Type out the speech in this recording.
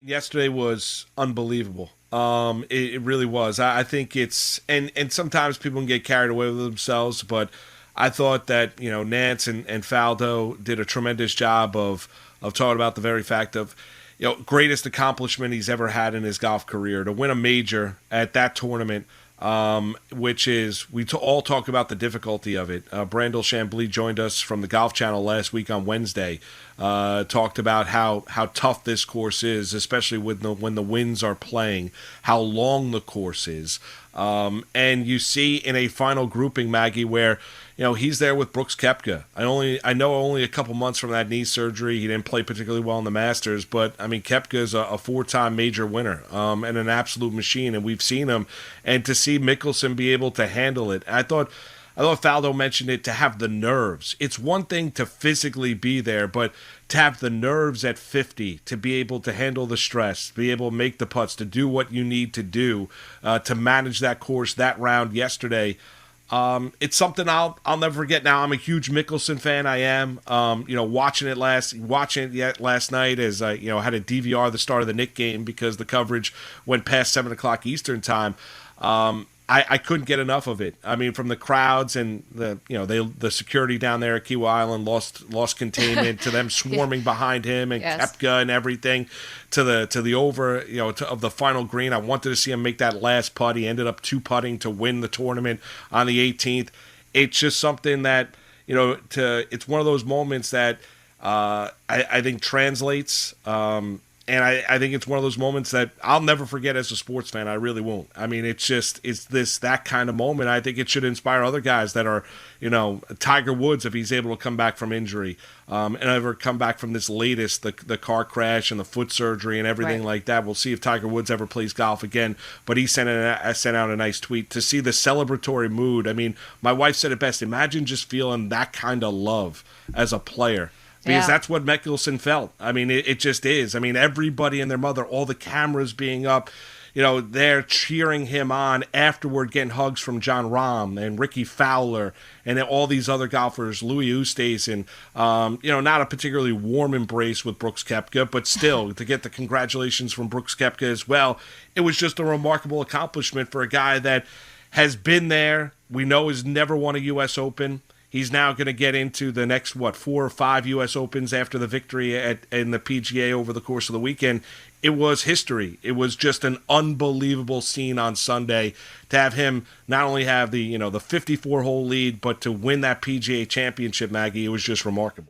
Yesterday was unbelievable. It really was. I think it's and sometimes people can get carried away with themselves, but I thought that Nance and Faldo did a tremendous job of talking about the very fact of greatest accomplishment he's ever had in his golf career to win a major at that tournament. Which is all talk about the difficulty of it. Brandel Chambly joined us from the Golf Channel last week on Wednesday. Talked about how tough this course is, especially when the winds are playing, how long the course is. And you see in a final grouping, Maggie, where he's there with Brooks Koepka. I know only a couple months from that knee surgery, he didn't play particularly well in the Masters, but I mean Koepka is a four-time major winner and an absolute machine, and we've seen him. And to see Mickelson be able to handle it, I thought Faldo mentioned it, to have the nerves. It's one thing to physically be there, but to have the nerves at 50, to be able to handle the stress, be able to make the putts, to do what you need to do to manage that course, that round yesterday. It's something I'll never forget. Now I'm a huge Mickelson fan. I am. Watching it last night as I had to DVR the start of the Knick game because the coverage went past 7 o'clock Eastern time. I couldn't get enough of it. I mean, from the crowds and the security down there at Kiwa Island lost containment to them swarming behind him and Yes. Koepka and everything to the over of the final green. I wanted to see him make that last putt. He ended up two putting to win the tournament on the 18th. It's just something that it's one of those moments that I think translates. And I think it's one of those moments that I'll never forget as a sports fan. I really won't. I mean, it's that kind of moment. I think it should inspire other guys that are, Tiger Woods, if he's able to come back from injury, and ever come back from this latest, the car crash and the foot surgery and everything like that. We'll see if Tiger Woods ever plays golf again. But he sent out a nice tweet to see the celebratory mood. I mean, my wife said it best. Imagine just feeling that kind of love as a player. Because that's what Mickelson felt. I mean, it just is. I mean, everybody and their mother, all the cameras being up, they're cheering him on afterward, getting hugs from John Rahm and Ricky Fowler and all these other golfers, Louis Oosthuizen. Not a particularly warm embrace with Brooks Koepka, but still, to get the congratulations from Brooks Koepka as well, it was just a remarkable accomplishment for a guy that has been there. We know has never won a U.S. Open. He's now going to get into the next, 4 or 5 U.S. Opens after the victory in the PGA over the course of the weekend. It was history. It was just an unbelievable scene on Sunday to have him not only have the 54-hole lead, but to win that PGA championship, Maggie. It was just remarkable.